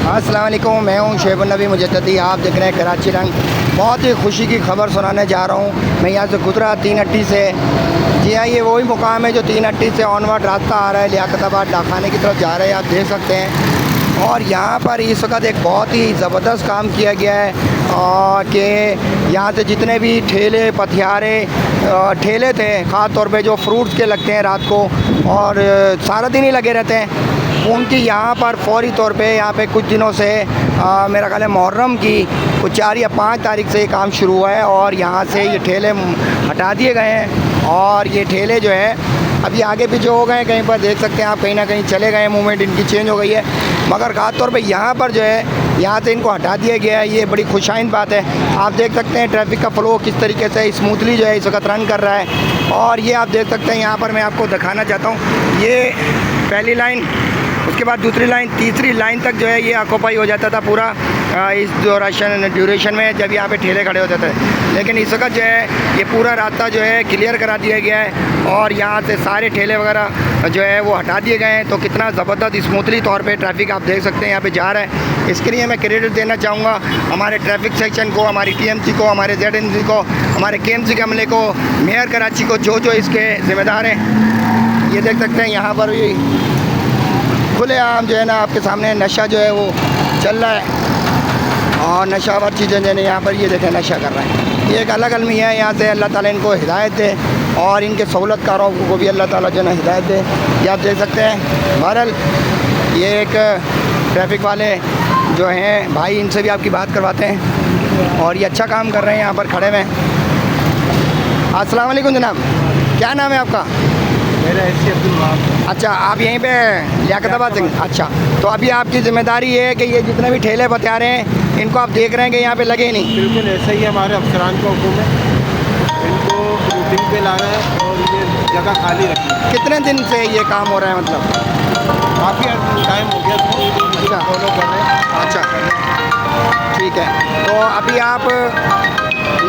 अस्सलाम वालेकुम, मैं हूँ शोएब नबी मुजद्ददी। आप देख रहे हैं कराची रंग। बहुत ही खुशी की खबर सुनाने जा रहा हूँ। मैं यहाँ से गुजरा 3 अट्टी से। जी हाँ, ये वही मुकाम है जो 3 अट्टी से ऑनवर्ड रास्ता आ रहा है, लियाकताबाद डाकखाने की तरफ जा रहे हैं, आप देख सकते हैं। और यहाँ पर इस वक्त एक बहुत ही ज़बरदस्त काम किया गया है कि यहाँ से जितने भी ठेले पथियारे ठेले थे, ख़ास तौर पे जो फ्रूट्स के लगते हैं रात को और सारा दिन ही लगे रहते हैं, उनकी यहाँ पर फौरी तौर पे यहाँ पे कुछ दिनों से मेरा ख्याल है मुहर्रम की कुछ 4 या 5 तारीख से ये काम शुरू हुआ है और यहाँ से ये ठेले हटा दिए गए हैं। और ये ठेले जो है अभी आगे पीछे हो गए, कहीं पर देख सकते हैं आप, कहीं ना कहीं चले गए, मूवमेंट इनकी चेंज हो गई है। मगर ख़ास तौर पे यहाँ पर जो है यहाँ से इनको हटा दिया गया है, ये बड़ी खुशाइन बात है। आप देख सकते हैं ट्रैफिक का फ़्लो किस तरीके से स्मूथली जो है इस वक्त रन कर रहा है। और ये आप देख सकते हैं यहाँ पर मैं आपको दिखाना चाहता हूँ, ये पहली लाइन, उसके बाद दूसरी लाइन, तीसरी लाइन तक जो है ये ऑक्यूपाई हो जाता था पूरा इस ड्यूरेशन में जब यहाँ पे ठेले खड़े होते थे। लेकिन इस वक्त जो है ये पूरा रास्ता जो है क्लियर करा दिया गया है और यहाँ से सारे ठेले वगैरह जो है वो हटा दिए गए हैं। तो कितना ज़बरदस्त स्मूथली तौर पे ट्रैफिक आप देख सकते हैं यहाँ पे जा रहा है। इसके लिए मैं क्रेडिट देना चाहूँगा हमारे ट्रैफिक सेक्शन को, हमारी TMC को, हमारे ZNC को, हमारे KMC के अमले को, मेयर कराची को, जो इसके ज़िम्मेदार हैं। ये देख सकते हैं यहाँ पर भी खुलेआम जो है ना आपके सामने नशा जो है वो चल रहा है और नशावर चीज़ें जो है यहाँ पर ये देखें नशा कर रहे हैं। ये एक अलग अलमिया है यहाँ से। अल्लाह ताला इनको हिदायत दे और इनके सहूलतकारों को भी अल्लाह ताला जो है ना हिदायत दे। ये आप देख सकते हैं। बहरहाल ये एक ट्रैफिक वाले जो हैं भाई, इनसे भी आपकी बात करवाते हैं और ये अच्छा काम कर रहे हैं यहाँ पर खड़े में। अस्सलाम वालेकुम जनाब, क्या नाम है आपका? मेरा अब्दुल वहाब। अच्छा, आप यहीं पे लियाकताबाद से? अच्छा, तो अभी आपकी ज़िम्मेदारी ये है कि ये जितने भी ठेले बतियारे हैं इनको आप देख रहे हैं कि यहाँ पे लगे नहीं? बिल्कुल ऐसा ही हमारे अफसरान का हुक्म है, इनको रूटीन पे ला रहे हैं और ये जगह खाली रखी है। कितने दिन से ये काम हो रहा है? मतलब काफ़ी टाइम हो गया तो अच्छा फॉलो कर रहे हैं। अच्छा, ठीक है। तो अभी आप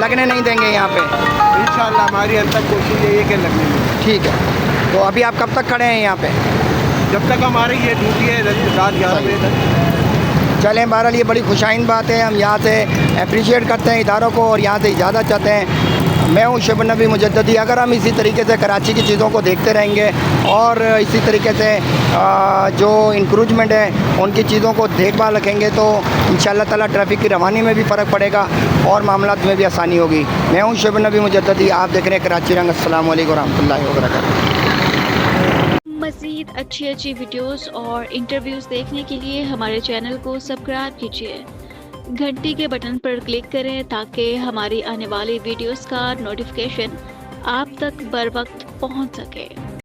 लगने नहीं देंगे यहाँ पे? इंशाअल्लाह हमारी अंत तक कोशिश यही है कि लगने में। ठीक है। तो अभी आप कब तक खड़े हैं यहाँ पे? जब तक हमारी ये ड्यूटी है रात 11 बजे तक। चलें, बहरहाल ये बड़ी खुशाइन बात है। हम यहाँ से अप्रिशिएट करते हैं इदारों को और यहाँ से इजाज़त चाहते हैं। मैं हूँ शोएब नबी मुजद्ददी। अगर हम इसी तरीके से कराची की चीज़ों को देखते रहेंगे और इसी तरीके से जो इंक्रूजमेंट है उनकी चीज़ों को देखभाल रखेंगे तो इंशाअल्लाह ताला ट्रैफिक की रवानी में भी फ़र्क पड़ेगा और मामलात में भी आसानी होगी। मैं हूँ शोएब नबी मुजद्ददी। आप देख रहे हैं कराची रंग। अस्सलाम वालेकुम रहमतुल्लाहि व बरकातहू। मज़ीद अच्छी वीडियोस और इंटरव्यूज़ देखने के लिए हमारे चैनल को सब्सक्राइब कीजिए, घंटी के बटन पर क्लिक करें ताकि हमारी आने वाली वीडियोस का नोटिफिकेशन आप तक बर वक्त पहुंच सके।